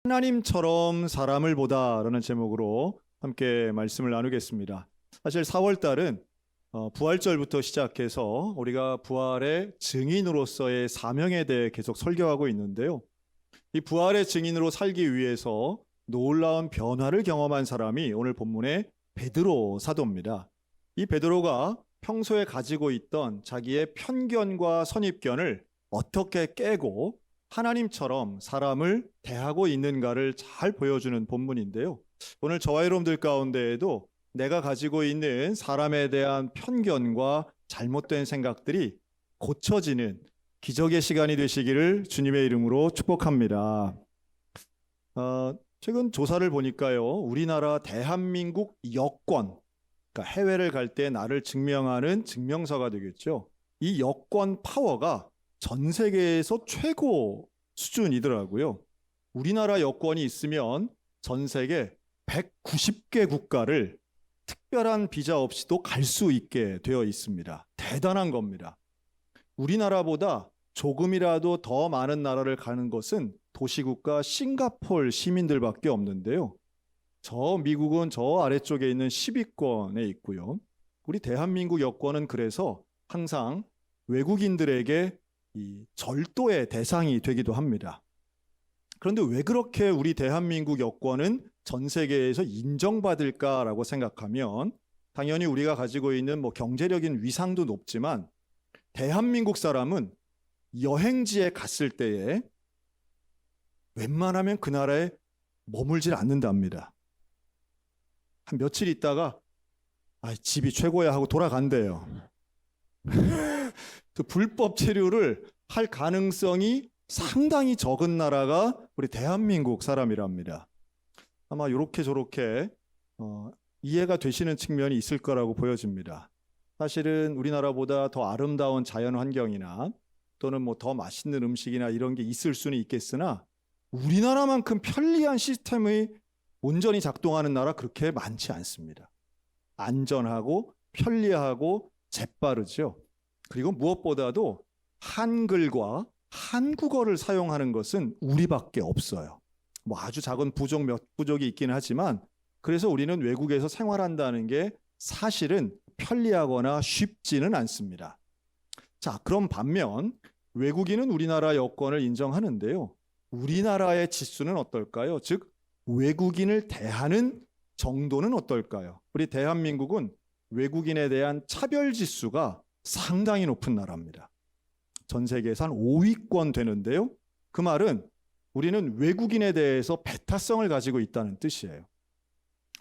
하나님처럼 사람을 보다라는 제목으로 함께 말씀을 나누겠습니다. 사실 4월 달은 부활절부터 시작해서 우리가 부활의 증인으로서의 사명에 대해 계속 설교하고 있는데요. 이 부활의 증인으로 살기 위해서 놀라운 변화를 경험한 사람이 오늘 본문의 베드로 사도입니다. 이 베드로가 평소에 가지고 있던 자기의 편견과 선입견을 어떻게 깨고 하나님처럼 사람을 대하고 있는가를 잘 보여주는 본문인데요. 오늘 저와 여러분들 가운데에도 내가 가지고 있는 사람에 대한 편견과 잘못된 생각들이 고쳐지는 기적의 시간이 되시기를 주님의 이름으로 축복합니다. 최근 조사를 보니까요, 우리나라 대한민국 여권, 그러니까 해외를 갈 때 나를 증명하는 증명서가 되겠죠. 이 여권 파워가 전 세계에서 최고 수준이더라고요. 우리나라 여권이 있으면 전 세계 190개 국가를 특별한 비자 없이도 갈 수 있게 되어 있습니다. 대단한 겁니다. 우리나라보다 조금이라도 더 많은 나라를 가는 것은 도시국가 싱가포르 시민들밖에 없는데요. 저 미국은 저 아래쪽에 있는 10위권에 있고요. 우리 대한민국 여권은 그래서 항상 외국인들에게 이 절도의 대상이 되기도 합니다. 그런데 왜 그렇게 우리 대한민국 여권은 전 세계에서 인정받을까라고 생각하면 당연히 우리가 가지고 있는 경제적인 위상도 높지만 대한민국 사람은 여행지에 갔을 때에 웬만하면 그 나라에 머물질 않는답니다. 한 며칠 있다가 집이 최고야 하고 돌아간대요. 그 불법 체류를 할 가능성이 상당히 적은 나라가 우리 대한민국 사람이랍니다. 아마 이렇게 저렇게 이해가 되시는 측면이 있을 거라고 보여집니다. 사실은 우리나라보다 더 아름다운 자연 환경이나 또는 더 맛있는 음식이나 이런 게 있을 수는 있겠으나 우리나라만큼 편리한 시스템이 온전히 작동하는 나라 그렇게 많지 않습니다. 안전하고 편리하고 재빠르죠. 그리고 무엇보다도 한글과 한국어를 사용하는 것은 우리밖에 없어요. 아주 작은 부족 몇 부족이 있긴 하지만 그래서 우리는 외국에서 생활한다는 게 사실은 편리하거나 쉽지는 않습니다. 자, 그럼 반면 외국인은 우리나라 여권을 인정하는데요. 우리나라의 지수는 어떨까요? 즉 외국인을 대하는 정도는 어떨까요? 우리 대한민국은 외국인에 대한 차별 지수가 상당히 높은 나라입니다. 전 세계에서 한 5위권 되는데요. 그 말은 우리는 외국인에 대해서 배타성을 가지고 있다는 뜻이에요.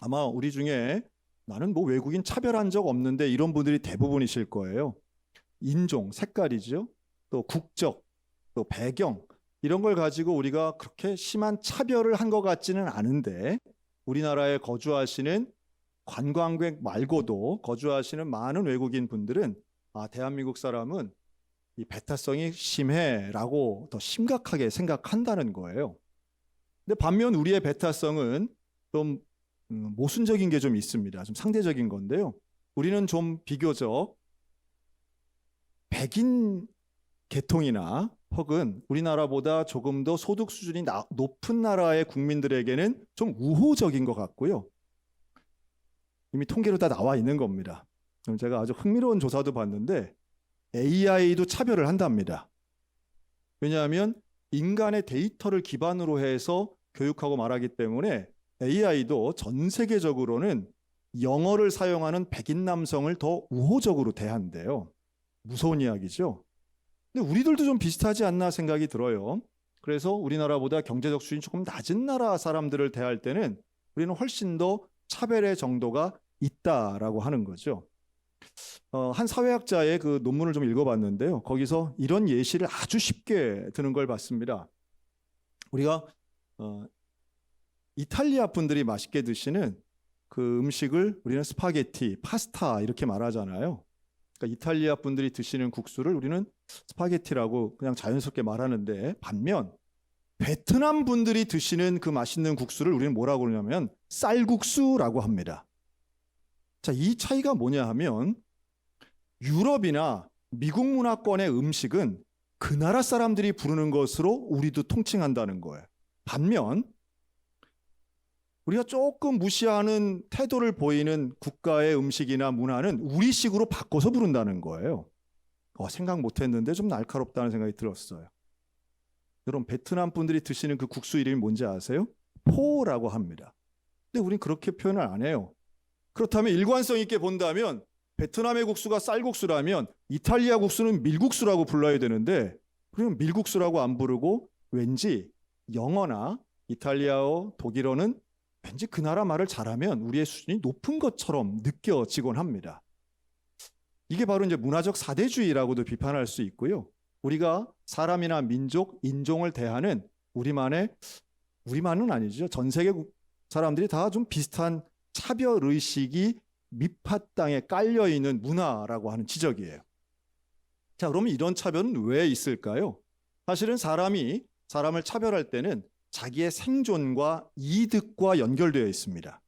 아마 우리 중에 나는 외국인 차별한 적 없는데 이런 분들이 대부분이실 거예요. 인종, 색깔이죠. 또 국적, 또 배경 이런 걸 가지고 우리가 그렇게 심한 차별을 한 것 같지는 않은데 우리나라에 거주하시는 관광객 말고도 거주하시는 많은 외국인 분들은 대한민국 사람은 이 배타성이 심해라고 더 심각하게 생각한다는 거예요. 근데 반면 우리의 배타성은 좀 모순적인 게 좀 있습니다. 좀 상대적인 건데요. 우리는 좀 비교적 백인 계통이나 혹은 우리나라보다 조금 더 소득 수준이 높은 나라의 국민들에게는 좀 우호적인 것 같고요. 이미 통계로 다 나와 있는 겁니다. 그럼 제가 아주 흥미로운 조사도 봤는데 AI도 차별을 한답니다. 왜냐하면 인간의 데이터를 기반으로 해서 교육하고 말하기 때문에 AI도 전 세계적으로는 영어를 사용하는 백인 남성을 더 우호적으로 대한대요. 무서운 이야기죠. 근데 우리들도 좀 비슷하지 않나 생각이 들어요. 그래서 우리나라보다 경제적 수준이 조금 낮은 나라 사람들을 대할 때는 우리는 훨씬 더 차별의 정도가 있다라고 하는 거죠. 한 사회학자의 그 논문을 좀 읽어봤는데요. 거기서 이런 예시를 아주 쉽게 드는 걸 봤습니다. 우리가 이탈리아 분들이 맛있게 드시는 그 음식을 우리는 스파게티, 파스타 이렇게 말하잖아요. 그러니까 이탈리아 분들이 드시는 국수를 우리는 스파게티라고 그냥 자연스럽게 말하는데 반면 베트남 분들이 드시는 그 맛있는 국수를 우리는 뭐라고 그러냐면 쌀국수라고 합니다. 자, 이 차이가 뭐냐 하면 유럽이나 미국 문화권의 음식은 그 나라 사람들이 부르는 것으로 우리도 통칭한다는 거예요. 반면 우리가 조금 무시하는 태도를 보이는 국가의 음식이나 문화는 우리식으로 바꿔서 부른다는 거예요. 생각 못했는데 좀 날카롭다는 생각이 들었어요. 여러분, 베트남 분들이 드시는 그 국수 이름이 뭔지 아세요? 포라고 합니다. 근데 우린 그렇게 표현을 안 해요. 그렇다면 일관성 있게 본다면 베트남의 국수가 쌀국수라면 이탈리아 국수는 밀국수라고 불러야 되는데, 그러면 밀국수라고 안 부르고 왠지 영어나 이탈리아어, 독일어는 왠지 그 나라 말을 잘하면 우리의 수준이 높은 것처럼 느껴지곤 합니다. 이게 바로 이제 문화적 사대주의라고도 비판할 수 있고요. 우리가 사람이나 민족, 인종을 대하는 우리만은 아니죠. 전 세계 사람들이 다 좀 비슷한 차별 의식이 밑바탕에 깔려 있는 문화라고 하는 지적이에요. 자, 그러면 이런 차별은 왜 있을까요? 사실은 사람이 사람을 차별할 때는 자기의 생존과 이득과 연결되어 있습니다.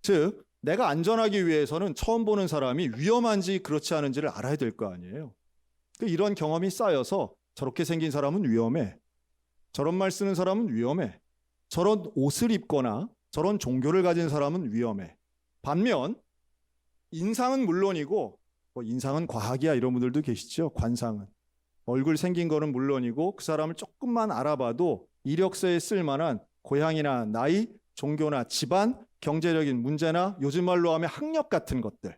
즉, 내가 안전하기 위해서는 처음 보는 사람이 위험한지 그렇지 않은지를 알아야 될 거 아니에요. 이런 경험이 쌓여서 저렇게 생긴 사람은 위험해, 저런 말 쓰는 사람은 위험해, 저런 옷을 입거나 저런 종교를 가진 사람은 위험해. 반면 인상은 물론이고, 인상은 과학이야 이런 분들도 계시죠. 관상은 얼굴 생긴 거는 물론이고 그 사람을 조금만 알아봐도 이력서에 쓸만한 고향이나 나이, 종교나 집안, 경제적인 문제나 요즘 말로 하면 학력 같은 것들,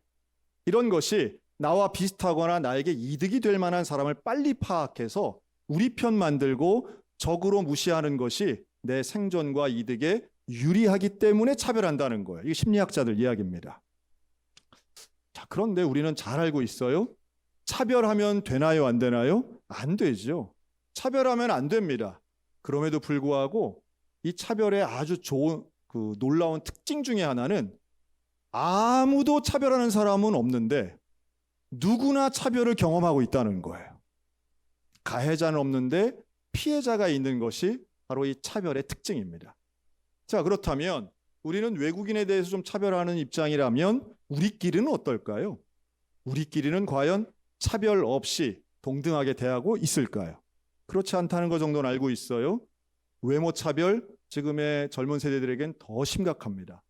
이런 것이 나와 비슷하거나 나에게 이득이 될 만한 사람을 빨리 파악해서 우리 편 만들고 적으로 무시하는 것이 내 생존과 이득에 유리하기 때문에 차별한다는 거예요. 이게 심리학자들 이야기입니다. 자, 그런데 우리는 잘 알고 있어요. 차별하면 되나요, 안 되나요? 안 되죠. 차별하면 안 됩니다. 그럼에도 불구하고 이 차별의 아주 좋은 놀라운 특징 중에 하나는 아무도 차별하는 사람은 없는데 누구나 차별을 경험하고 있다는 거예요. 가해자는 없는데 피해자가 있는 것이 바로 이 차별의 특징입니다. 자, 그렇다면 우리는 외국인에 대해서 좀 차별하는 입장이라면 우리끼리는 어떨까요? 우리끼리는 과연 차별 없이 동등하게 대하고 있을까요? 그렇지 않다는 것 정도는 알고 있어요. 외모 차별, 지금의 젊은 세대들에겐 더 심각합니다.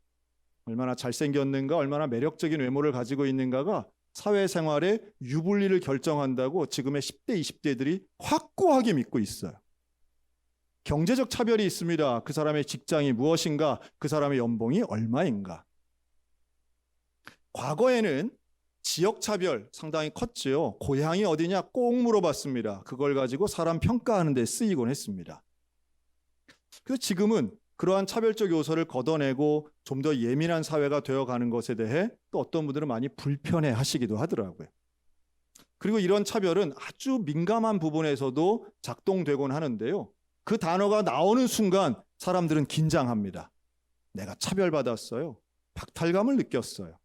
얼마나 잘생겼는가, 얼마나 매력적인 외모를 가지고 있는가가 사회생활의 유불리를 결정한다고 지금의 10대, 20대들이 확고하게 믿고 있어요. 경제적 차별이 있습니다. 그 사람의 직장이 무엇인가, 그 사람의 연봉이 얼마인가. 과거에는 지역 차별 상당히 컸지요. 고향이 어디냐 꼭 물어봤습니다. 그걸 가지고 사람 평가하는 데 쓰이곤 했습니다. 그래서 지금은 그러한 차별적 요소를 걷어내고 좀 더 예민한 사회가 되어가는 것에 대해 또 어떤 분들은 많이 불편해 하시기도 하더라고요. 그리고 이런 차별은 아주 민감한 부분에서도 작동되곤 하는데요. 그 단어가 나오는 순간 사람들은 긴장합니다. 내가 차별받았어요. 박탈감을 느꼈어요.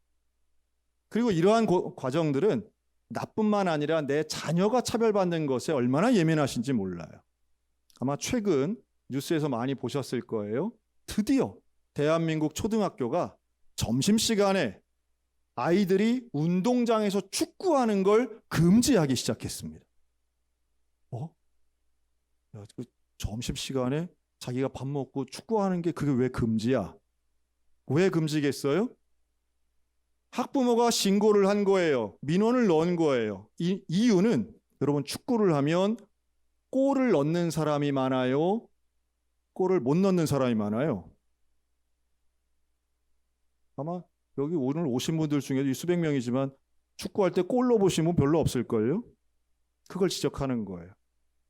그리고 이러한 과정들은 나뿐만 아니라 내 자녀가 차별받는 것에 얼마나 예민하신지 몰라요. 아마 최근 뉴스에서 많이 보셨을 거예요. 드디어 대한민국 초등학교가 점심시간에 아이들이 운동장에서 축구하는 걸 금지하기 시작했습니다. 점심시간에 자기가 밥 먹고 축구하는 게 그게 왜 금지야? 왜 금지겠어요? 학부모가 신고를 한 거예요. 민원을 넣은 거예요. 이유는 여러분, 축구를 하면 골을 넣는 사람이 많아요? 골을 못 넣는 사람이 많아요? 아마 여기 오늘 오신 분들 중에도 수백 명이지만 축구할 때 골 넣어보신 분 별로 없을걸요? 그걸 지적하는 거예요.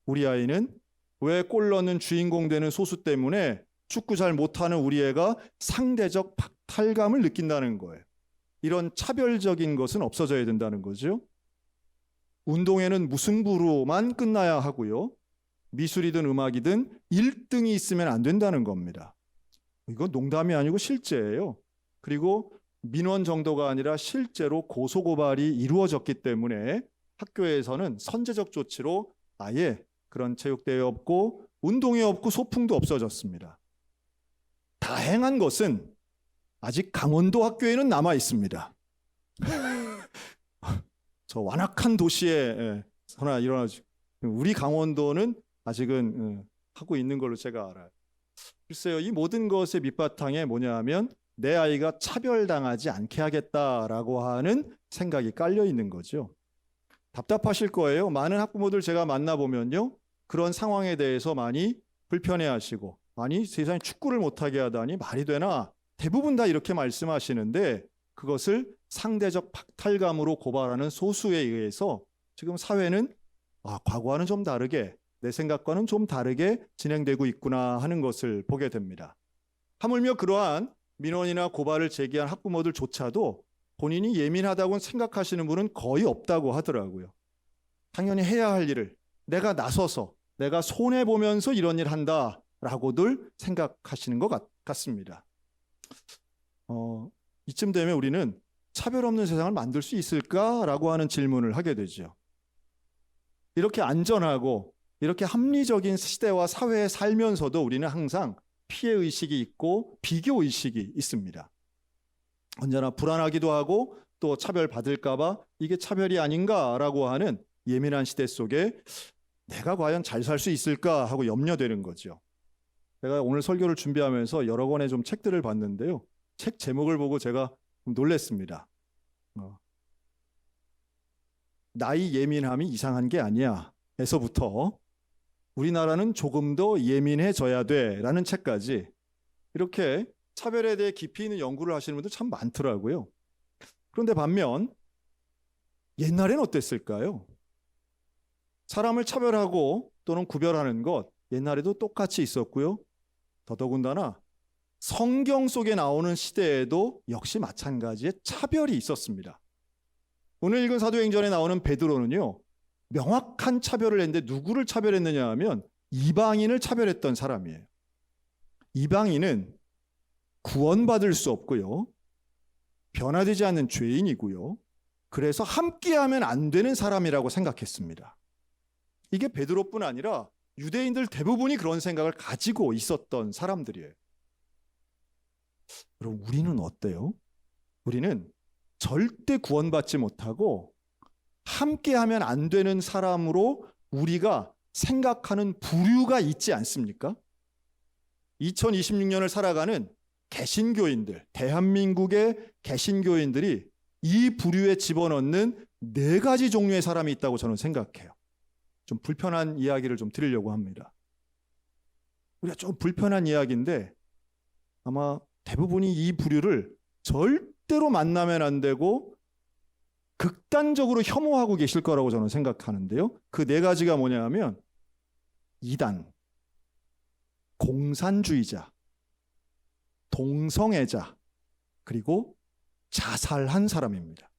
우리 아이는 왜 골 넣는 주인공 되는 소수 때문에 축구 잘 못하는 우리 애가 상대적 박탈감을 느낀다는 거예요. 이런 차별적인 것은 없어져야 된다는 거죠. 운동회는 무승부로만 끝나야 하고요. 미술이든 음악이든 1등이 있으면 안 된다는 겁니다. 이건 농담이 아니고 실제예요. 그리고 민원 정도가 아니라 실제로 고소고발이 이루어졌기 때문에 학교에서는 선제적 조치로 아예 그런 체육대회 없고 운동회 없고 소풍도 없어졌습니다. 다행한 것은 아직 강원도 학교에는 남아 있습니다. 저 완악한 도시에 하나 일어나죠. 우리 강원도는 아직은 하고 있는 걸로 제가 알아요. 글쎄요, 이 모든 것의 밑바탕에 뭐냐 하면 내 아이가 차별당하지 않게 하겠다라고 하는 생각이 깔려 있는 거죠. 답답하실 거예요. 많은 학부모들 제가 만나보면요, 그런 상황에 대해서 많이 불편해하시고, 아니 세상에 축구를 못하게 하다니 말이 되나, 대부분 다 이렇게 말씀하시는데, 그것을 상대적 박탈감으로 고발하는 소수에 의해서 지금 사회는 과거와는 좀 다르게, 내 생각과는 좀 다르게 진행되고 있구나 하는 것을 보게 됩니다. 하물며 그러한 민원이나 고발을 제기한 학부모들조차도 본인이 예민하다고 생각하시는 분은 거의 없다고 하더라고요. 당연히 해야 할 일을 내가 나서서 내가 손해보면서 이런 일 한다라고들 생각하시는 것 같습니다. 이쯤 되면 우리는 차별 없는 세상을 만들 수 있을까라고 하는 질문을 하게 되죠. 이렇게 안전하고 이렇게 합리적인 시대와 사회에 살면서도 우리는 항상 피해의식이 있고 비교의식이 있습니다. 언제나 불안하기도 하고 또 차별받을까 봐 이게 차별이 아닌가라고 하는 예민한 시대 속에 내가 과연 잘 살 수 있을까 하고 염려되는 거죠. 제가 오늘 설교를 준비하면서 여러 권의 좀 책들을 봤는데요. 책 제목을 보고 제가 놀랐습니다. 나이 예민함이 이상한 게 아니야 에서부터 우리나라는 조금 더 예민해져야 돼 라는 책까지 이렇게 차별에 대해 깊이 있는 연구를 하시는 분들 참 많더라고요. 그런데 반면 옛날엔 어땠을까요? 사람을 차별하고 또는 구별하는 것 옛날에도 똑같이 있었고요. 더더군다나 성경 속에 나오는 시대에도 역시 마찬가지의 차별이 있었습니다. 오늘 읽은 사도행전에 나오는 베드로는요, 명확한 차별을 했는데 누구를 차별했느냐 하면 이방인을 차별했던 사람이에요. 이방인은 구원받을 수 없고요, 변화되지 않는 죄인이고요, 그래서 함께하면 안 되는 사람이라고 생각했습니다. 이게 베드로뿐 아니라 유대인들 대부분이 그런 생각을 가지고 있었던 사람들이에요. 여러분, 우리는 어때요? 우리는 절대 구원받지 못하고 함께하면 안 되는 사람으로 우리가 생각하는 부류가 있지 않습니까? 2026년을 살아가는 개신교인들, 대한민국의 개신교인들이 이 부류에 집어넣는 4가지 종류의 사람이 있다고 저는 생각해요. 좀 불편한 이야기를 좀 드리려고 합니다. 우리가 좀 불편한 이야기인데 아마 대부분이 이 부류를 절대로 만나면 안 되고 극단적으로 혐오하고 계실 거라고 저는 생각하는데요. 그 4가지가 뭐냐 하면 이단, 공산주의자, 동성애자, 그리고 자살한 사람입니다.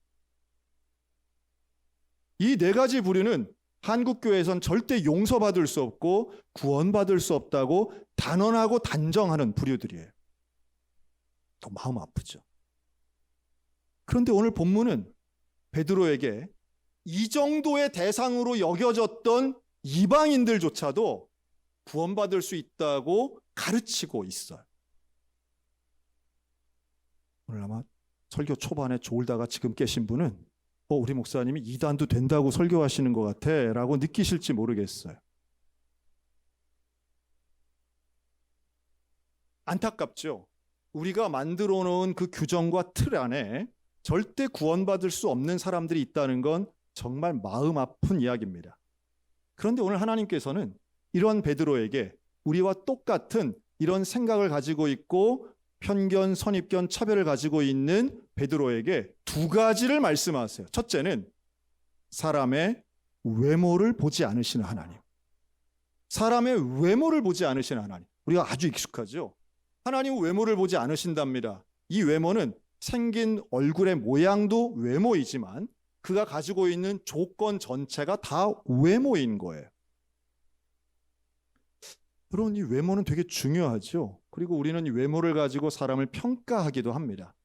이 4가지 부류는 한국교회에선 절대 용서받을 수 없고 구원받을 수 없다고 단언하고 단정하는 부류들이에요. 더 마음 아프죠. 그런데 오늘 본문은 베드로에게 이 정도의 대상으로 여겨졌던 이방인들조차도 구원받을 수 있다고 가르치고 있어요. 오늘 아마 설교 초반에 졸다가 지금 깨신 분은 우리 목사님이 이단도 된다고 설교하시는 것 같아 라고 느끼실지 모르겠어요. 안타깝죠. 우리가 만들어 놓은 그 규정과 틀 안에 절대 구원받을 수 없는 사람들이 있다는 건 정말 마음 아픈 이야기입니다. 그런데 오늘 하나님께서는 이런 베드로에게 우리와 똑같은 이런 생각을 가지고 있고 편견, 선입견, 차별을 가지고 있는 베드로에게 2가지를 말씀하세요. 첫째는 사람의 외모를 보지 않으시는 하나님. 사람의 외모를 보지 않으시는 하나님. 우리가 아주 익숙하죠. 하나님은 외모를 보지 않으신답니다. 이 외모는 생긴 얼굴의 모양도 외모이지만 그가 가지고 있는 조건 전체가 다 외모인 거예요. 그런 이 외모는 되게 중요하죠. 그리고 우리는 이 외모를 가지고 사람을 평가하기도 합니다.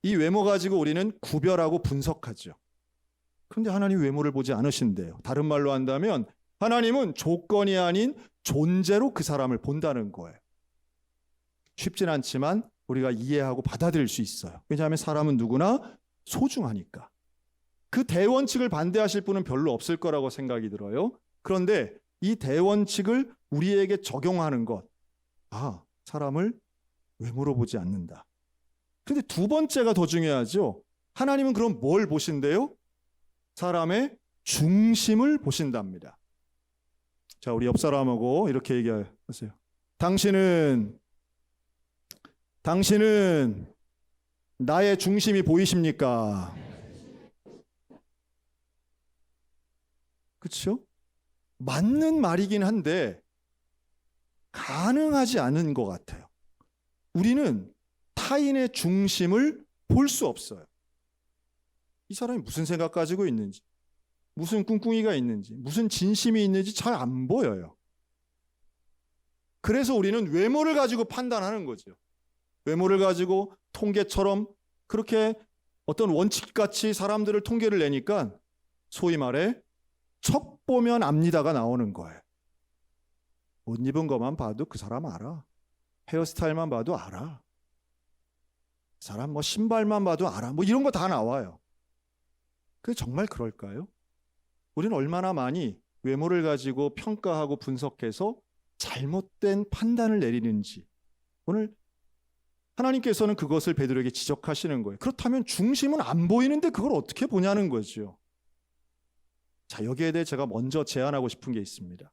이 외모 가지고 우리는 구별하고 분석하죠. 그런데 하나님 외모를 보지 않으신대요. 다른 말로 한다면 하나님은 조건이 아닌 존재로 그 사람을 본다는 거예요. 쉽진 않지만 우리가 이해하고 받아들일 수 있어요. 왜냐하면 사람은 누구나 소중하니까. 그 대원칙을 반대하실 분은 별로 없을 거라고 생각이 들어요. 그런데 이 대원칙을 우리에게 적용하는 것, 사람을 외모로 보지 않는다. 그런데 두 번째가 더 중요하죠. 하나님은 그럼 뭘 보신대요? 사람의 중심을 보신답니다. 자, 우리 옆 사람하고 이렇게 얘기하세요. 당신은 나의 중심이 보이십니까? 그렇죠? 맞는 말이긴 한데 가능하지 않은 것 같아요. 우리는 타인의 중심을 볼 수 없어요. 이 사람이 무슨 생각 가지고 있는지, 무슨 꿍꿍이가 있는지, 무슨 진심이 있는지 잘 안 보여요. 그래서 우리는 외모를 가지고 판단하는 거죠. 외모를 가지고 통계처럼 그렇게 어떤 원칙같이 사람들을 통계를 내니까 소위 말해 척 보면 압니다가 나오는 거예요. 옷 입은 것만 봐도 그 사람 알아. 헤어스타일만 봐도 알아. 그 사람 뭐 신발만 봐도 알아. 뭐 이런 거 다 나와요. 그게 정말 그럴까요? 우리는 얼마나 많이 외모를 가지고 평가하고 분석해서 잘못된 판단을 내리는지 오늘 하나님께서는 그것을 베드로에게 지적하시는 거예요. 그렇다면 중심은 안 보이는데 그걸 어떻게 보냐는 거죠. 자, 여기에 대해 제가 먼저 제안하고 싶은 게 있습니다.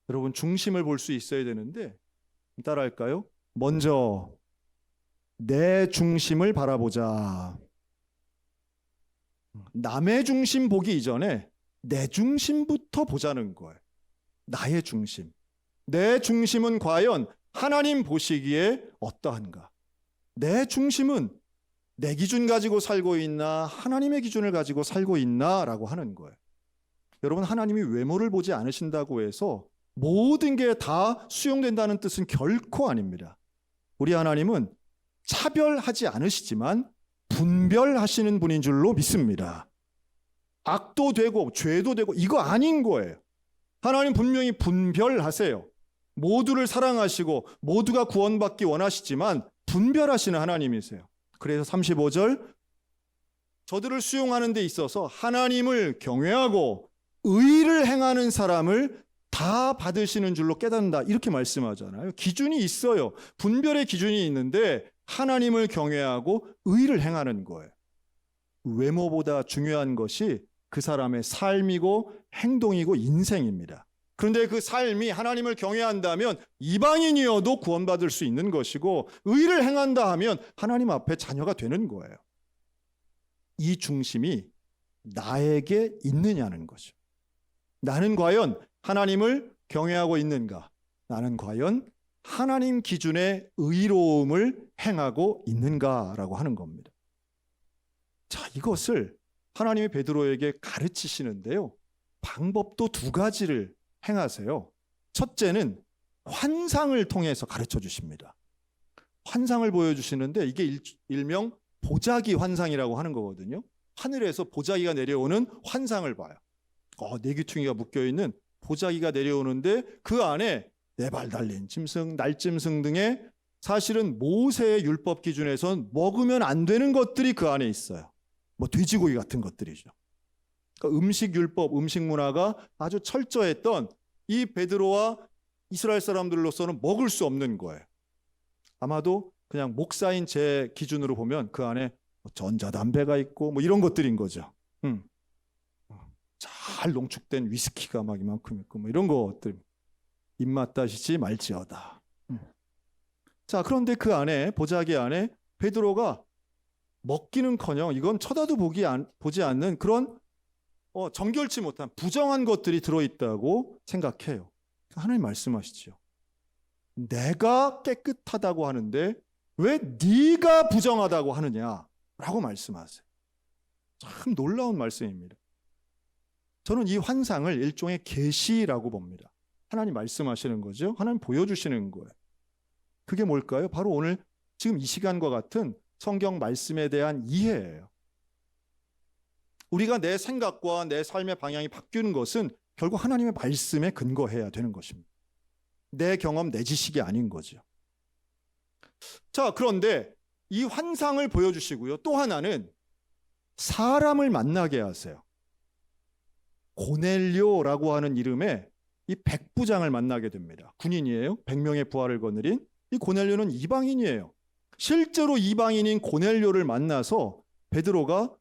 여러분, 중심을 볼 수 있어야 되는데 따라할까요? 먼저 내 중심을 바라보자. 남의 중심 보기 이전에 내 중심부터 보자는 거예요. 나의 중심. 내 중심은 과연 하나님 보시기에 어떠한가? 내 중심은 내 기준 가지고 살고 있나? 하나님의 기준을 가지고 살고 있나? 라고 하는 거예요. 여러분, 하나님이 외모를 보지 않으신다고 해서 모든 게 다 수용된다는 뜻은 결코 아닙니다. 우리 하나님은 차별하지 않으시지만 분별하시는 분인 줄로 믿습니다. 악도 되고 죄도 되고 이거 아닌 거예요. 하나님 분명히 분별하세요. 모두를 사랑하시고 모두가 구원받기 원하시지만 분별하시는 하나님이세요. 그래서 35절 저들을 수용하는 데 있어서 하나님을 경외하고 의를 행하는 사람을 다 받으시는 줄로 깨닫는다. 이렇게 말씀하잖아요. 기준이 있어요. 분별의 기준이 있는데 하나님을 경외하고 의를 행하는 거예요. 외모보다 중요한 것이 그 사람의 삶이고 행동이고 인생입니다. 그런데 그 삶이 하나님을 경외한다면 이방인이어도 구원받을 수 있는 것이고 의를 행한다 하면 하나님 앞에 자녀가 되는 거예요. 이 중심이 나에게 있느냐는 거죠. 나는 과연 하나님을 경외하고 있는가? 나는 과연 하나님 기준의 의로움을 행하고 있는가라고 하는 겁니다. 자, 이것을 하나님이 베드로에게 가르치시는데요. 방법도 두 가지를 행하세요. 첫째는 환상을 통해서 가르쳐 주십니다. 환상을 보여주시는데 이게 일명 보자기 환상이라고 하는 거거든요. 하늘에서 보자기가 내려오는 환상을 봐요. 내귀퉁이가 묶여있는 보자기가 내려오는데 그 안에 네 발 달린 짐승, 날짐승 등의 사실은 모세의 율법 기준에선 먹으면 안 되는 것들이 그 안에 있어요. 뭐 돼지고기 같은 것들이죠. 그러니까 음식 율법, 음식 문화가 아주 철저했던 이 베드로와 이스라엘 사람들로서는 먹을 수 없는 거예요. 아마도 그냥 목사인 제 기준으로 보면 그 안에 전자담배가 있고 뭐 이런 것들인 거죠. 잘 농축된 위스키가 막 이만큼 있고 뭐 이런 것들. 입맛 다시지 말지어다. 자, 그런데 그 안에 보자기 안에 베드로가 먹기는커녕 이건 쳐다도 보지 않는 그런 정결치 못한 부정한 것들이 들어있다고 생각해요. 하나님 말씀하시죠. 내가 깨끗하다고 하는데 왜 네가 부정하다고 하느냐라고 말씀하세요. 참 놀라운 말씀입니다. 저는 이 환상을 일종의 계시라고 봅니다. 하나님 말씀하시는 거죠. 하나님 보여주시는 거예요. 그게 뭘까요? 바로 오늘 지금 이 시간과 같은 성경 말씀에 대한 이해예요. 우리가 내 생각과 내 삶의 방향이 바뀌는 것은 결국 하나님의 말씀에 근거해야 되는 것입니다. 내 경험, 내 지식이 아닌 거죠. 자, 그런데 이 환상을 보여주시고요. 또 하나는 사람을 만나게 하세요. 고넬료라고 하는 이름의 이 백부장을 만나게 됩니다. 군인이에요. 100명의 부하를 거느린 이 고넬료는 이방인이에요. 실제로 이방인인 고넬료를 만나서 베드로가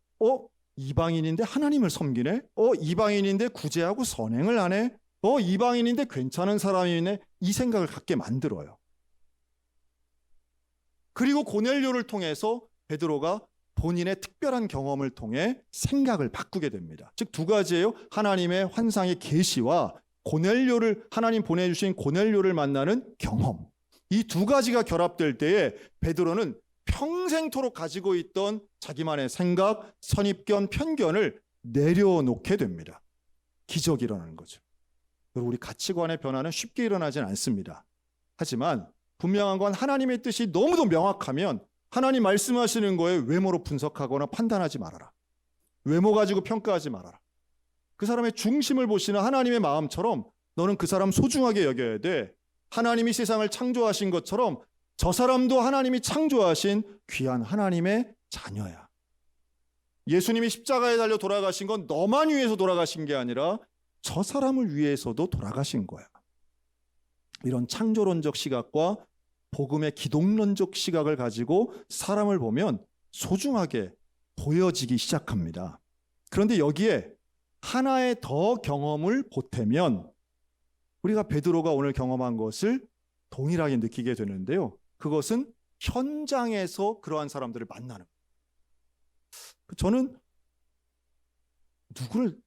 이방인인데 하나님을 섬기네? 이방인인데 구제하고 선행을 하네? 이방인인데 괜찮은 사람이네? 이 생각을 갖게 만들어요. 그리고 고넬료를 통해서 베드로가 본인의 특별한 경험을 통해 생각을 바꾸게 됩니다. 즉 두 가지예요. 하나님의 환상의 계시와 고넬료를 하나님 보내주신 고넬료를 만나는 경험. 이 두 가지가 결합될 때에 베드로는 평생토록 가지고 있던 자기만의 생각, 선입견, 편견을 내려놓게 됩니다. 기적이 일어나는 거죠. 우리 가치관의 변화는 쉽게 일어나진 않습니다. 하지만 분명한 건 하나님의 뜻이 너무도 명확하면 하나님 말씀하시는 거에 외모로 분석하거나 판단하지 말아라. 외모 가지고 평가하지 말아라. 그 사람의 중심을 보시는 하나님의 마음처럼 너는 그 사람 소중하게 여겨야 돼. 하나님이 세상을 창조하신 것처럼 저 사람도 하나님이 창조하신 귀한 하나님의 자녀야. 예수님이 십자가에 달려 돌아가신 건 너만 위해서 돌아가신 게 아니라 저 사람을 위해서도 돌아가신 거야. 이런 창조론적 시각과 복음의 기독론적 시각을 가지고 사람을 보면 소중하게 보여지기 시작합니다. 그런데 여기에 하나의 더 경험을 보태면 우리가 베드로가 오늘 경험한 것을 동일하게 느끼게 되는데요. 그것은 현장에서 그러한 사람들을 만나는 거예요. 저는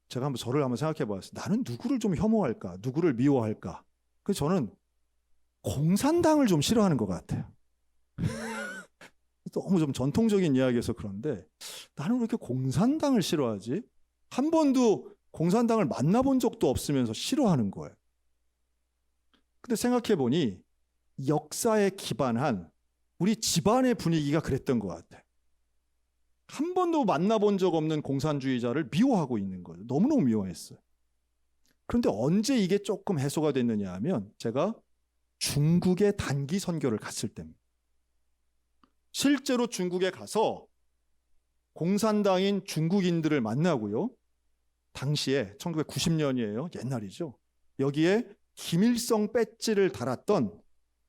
제가 저를 한번 생각해 봤어요. 나는 누구를 좀 혐오할까? 누구를 미워할까? 그래서 저는 공산당을 좀 싫어하는 것 같아요. 너무 좀 전통적인 이야기여서 그런데 나는 왜 이렇게 공산당을 싫어하지? 한 번도 공산당을 만나본 적도 없으면서 싫어하는 거예요. 근데 생각해 보니 역사에 기반한 우리 집안의 분위기가 그랬던 것 같아요. 한 번도 만나본 적 없는 공산주의자를 미워하고 있는 거예요. 너무너무 미워했어요. 그런데 언제 이게 조금 해소가 됐느냐 하면 제가 중국에 단기 선교를 갔을 때입니다. 실제로 중국에 가서 공산당인 중국인들을 만나고요. 당시에 1990년이에요. 옛날이죠. 여기에 김일성 배지를 달았던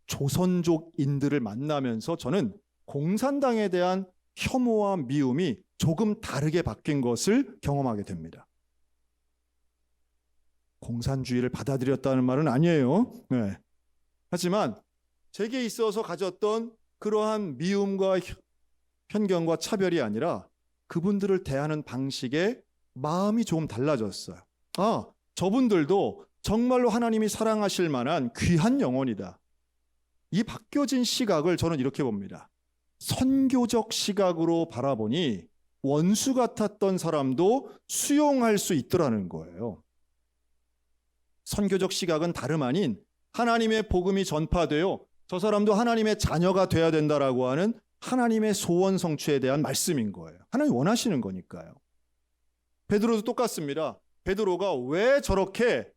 조선족인들을 만나면서 저는 공산당에 대한 혐오와 미움이 조금 다르게 바뀐 것을 경험하게 됩니다. 공산주의를 받아들였다는 말은 아니에요. 네. 하지만 제게 있어서 가졌던 그러한 미움과 편견과 차별이 아니라 그분들을 대하는 방식에 마음이 조금 달라졌어요. 저분들도 정말로 하나님이 사랑하실 만한 귀한 영혼이다. 이 바뀌어진 시각을 저는 이렇게 봅니다. 선교적 시각으로 바라보니 원수 같았던 사람도 수용할 수 있더라는 거예요. 선교적 시각은 다름 아닌 하나님의 복음이 전파되어 저 사람도 하나님의 자녀가 돼야 된다라고 하는 하나님의 소원 성취에 대한 말씀인 거예요. 하나님 원하시는 거니까요. 베드로도 똑같습니다. 베드로가 왜 저렇게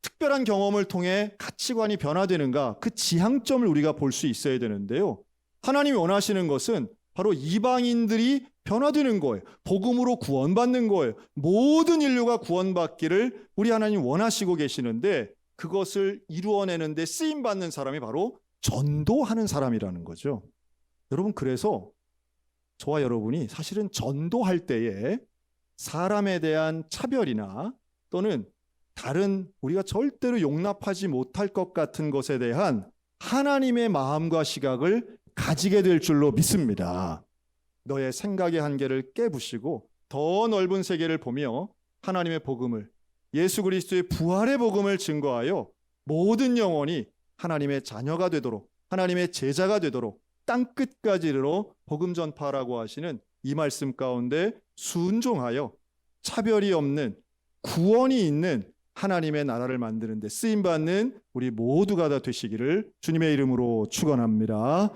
특별한 경험을 통해 가치관이 변화되는가? 그 지향점을 우리가 볼 수 있어야 되는데요. 하나님이 원하시는 것은 바로 이방인들이 변화되는 거예요. 복음으로 구원받는 거예요. 모든 인류가 구원받기를 우리 하나님 원하시고 계시는데 그것을 이루어내는데 쓰임받는 사람이 바로 전도하는 사람이라는 거죠. 여러분, 그래서 저와 여러분이 사실은 전도할 때에 사람에 대한 차별이나 또는 다른 우리가 절대로 용납하지 못할 것 같은 것에 대한 하나님의 마음과 시각을 가지게 될 줄로 믿습니다. 너의 생각의 한계를 깨부시고 더 넓은 세계를 보며 하나님의 복음을, 예수 그리스도의 부활의 복음을 증거하여 모든 영혼이 하나님의 자녀가 되도록, 하나님의 제자가 되도록 땅끝까지 이르러 복음 전파라고 하시는 이 말씀 가운데 순종하여 차별이 없는 구원이 있는 하나님의 나라를 만드는 데 쓰임받는 우리 모두가 다 되시기를 주님의 이름으로 축원합니다.